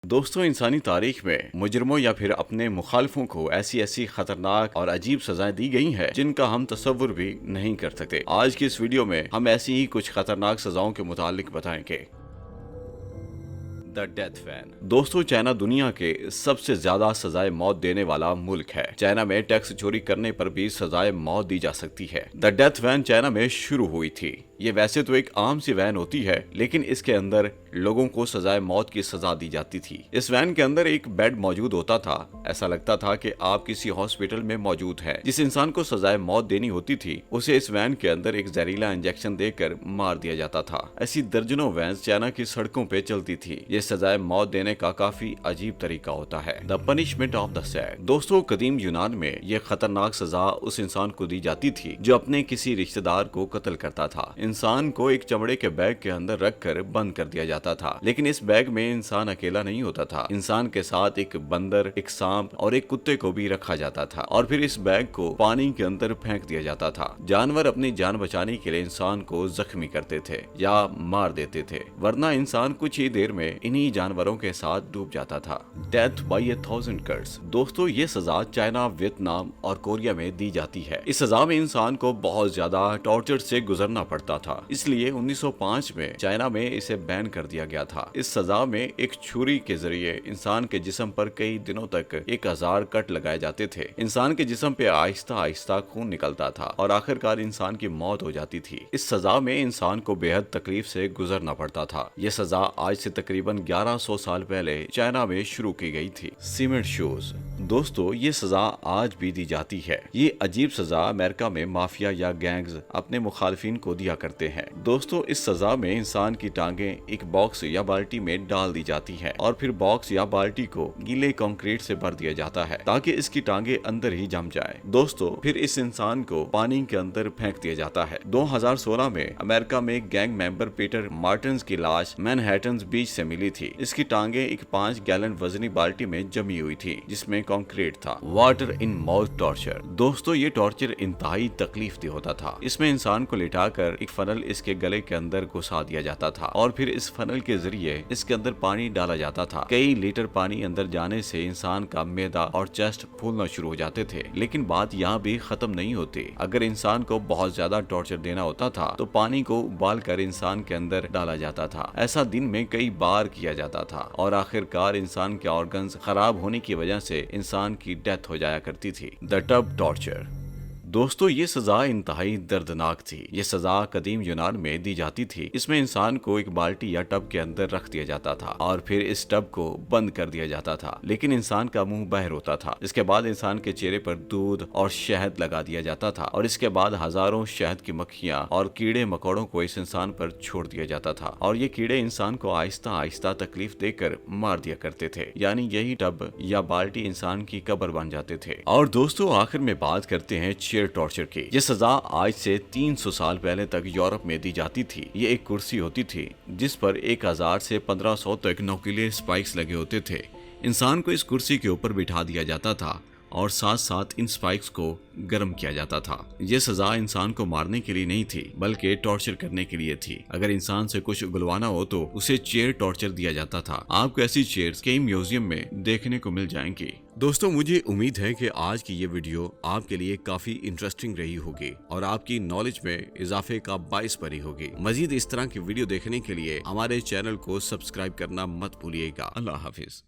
दोस्तों, इंसानी तारीख में मुजरिमों या फिर अपने मुखालिफों को ऐसी ऐसी खतरनाक और अजीब सजाएं दी गई हैं जिनका हम तसव्वुर भी नहीं कर सकते। आज की इस वीडियो में हम ऐसी ही कुछ खतरनाक सजाओं के मुतालिक बताएंगे। The death van. दोस्तों, चाइना दुनिया के सबसे ज्यादा सजाए मौत देने वाला मुल्क है। चाइना में टैक्स चोरी करने पर भी सजाए मौत दी जा सकती है। द डेथ वैन चाइना में शुरू हुई थी। ये वैसे तो एक आम सी वैन होती है, लेकिन इसके अंदर लोगों को सजाए मौत की सजा दी जाती थी। इस वैन के अंदर एक बेड मौजूद होता था। ऐसा लगता था कि आप किसी हॉस्पिटल में मौजूद हैं। जिस इंसान को सजाए मौत देनी होती थी उसे इस वैन के अंदर एक जहरीला इंजेक्शन देकर मार दिया जाता था। ऐसी दर्जनों वैन चाइना की सड़कों पे चलती थी। ये सजाए मौत देने का काफी अजीब तरीका होता है। The punishment of the sad. दोस्तों, कदीम यूनान में ये खतरनाक सजा उस इंसान को दी जाती थी जो अपने किसी रिश्तेदार को कत्ल करता था। इंसान को एक चमड़े के बैग के अंदर रखकर बंद कर दिया जाता था, लेकिन इस बैग में इंसान अकेला नहीं होता था। इंसान के साथ एक बंदर, एक सांप और एक कुत्ते को भी रखा जाता था और फिर इस बैग को पानी के अंदर फेंक दिया जाता था। जानवर अपनी जान बचाने के लिए इंसान को जख्मी करते थे या मार देते थे, वरना इंसान कुछ ही देर में इन्हीं जानवरों के साथ डूब जाता था। डेथ बाय 1000 कर्स। दोस्तों, ये सजा चाइना, वियतनाम और कोरिया में दी जाती है। इस सजा में इंसान को बहुत ज्यादा टॉर्चर से गुजरना पड़ता था, इसलिए 1905 में चाइना में इसे बैन कर दिया गया था। इस सजा में एक छुरी के जरिए इंसान के जिस्म पर कई दिनों तक 1000 कट लगाए जाते थे। इंसान के जिस्म पे आहिस्ता आहिस्ता खून निकलता था और आखिरकार इंसान की मौत हो जाती थी। इस सजा में इंसान को बेहद तकलीफ से गुजरना पड़ता था। यह सजा आज से तकरीबन 1100 साल पहले चाइना में शुरू की गई थी। Cement shoes. दोस्तों, ये सजा आज भी दी जाती है। ये अजीब सजा अमेरिका में माफिया या गैंग्स अपने मुखालिफिन को दिया करते हैं। दोस्तों, इस सजा में इंसान की टांगें एक बॉक्स या बाल्टी में डाल दी जाती हैं और फिर बॉक्स या बाल्टी को गीले कंक्रीट से भर दिया जाता है ताकि इसकी टांगें अंदर ही जम जाए। दोस्तों, फिर इस इंसान को पानी के अंदर फेंक दिया जाता है। 2016 में अमेरिका में गैंग मेंबर पीटर मार्टिन्स की लाश मैनहट्टन बीच से मिली थी। इसकी टांगें एक 5 गैलन वजनी बाल्टी में जमी हुई थी जिसमें कंक्रीट था। Water in mouth torture. दोस्तों, ये टॉर्चर इंतहाई तकलीफदेह होता था। इसमें इंसान को लिटाकर एक फनल इसके गले के अंदर घुसा दिया जाता था और फिर इस फनल के जरिए इसके अंदर पानी डाला जाता था। कई लीटर पानी अंदर जाने से इंसान का मैदा और चेस्ट फूलना शुरू हो जाते थे। लेकिन बात यहाँ भी खत्म नहीं होती। अगर इंसान को बहुत ज्यादा टॉर्चर देना होता था तो पानी को उबाल कर इंसान के अंदर डाला जाता था। ऐसा दिन में कई बार किया जाता था और आखिरकार इंसान के ऑर्गन्स खराब होने की वजह से इंसान की डेथ हो जाया करती थी। The tub torture. दोस्तों, ये सजा इंतहाई दर्दनाक थी। ये सजा कदीम यूनान में दी जाती थी। इसमें इंसान को एक बाल्टी या टब के अंदर रख दिया जाता था और फिर इस टब को बंद कर दिया जाता था, लेकिन इंसान का मुंह बहर होता था। इसके बाद इंसान के चेहरे पर दूध और शहद लगा दिया जाता था और इसके बाद हजारों शहद की मक्खियां और कीड़े मकोड़ों को इस इंसान पर छोड़ दिया जाता था और ये कीड़े इंसान को आहिस्ता आहिस्ता तकलीफ देकर मार दिया करते थे। यानी यही टब या बाल्टी इंसान की कब्र बन जाते थे। और दोस्तों, आखिर में बात करते हैं टॉर्चर की। ये सजा आज से 300 साल पहले तक यूरोप में दी जाती थी। ये एक कुर्सी होती थी जिस पर 1000 से 1500 तक नोकीले स्पाइक्स लगे होते थे। इंसान को इस कुर्सी के ऊपर बिठा दिया जाता था और साथ साथ इन स्पाइक्स को गर्म किया जाता था। ये सजा इंसान को मारने के लिए नहीं थी, बल्कि टॉर्चर करने के लिए थी। अगर इंसान से कुछ उगलवाना हो तो उसे चेयर टॉर्चर दिया जाता था। आपको ऐसी चेयर्स कई म्यूजियम में देखने को मिल जाएंगी। दोस्तों, मुझे उम्मीद है कि आज की ये वीडियो आपके लिए काफी इंटरेस्टिंग रही होगी और आपकी नॉलेज में इजाफे का बाइस बनी होगी। मजीद इस तरह की वीडियो देखने के लिए हमारे चैनल को सब्सक्राइब करना मत भूलिएगा। अल्लाह हाफिज।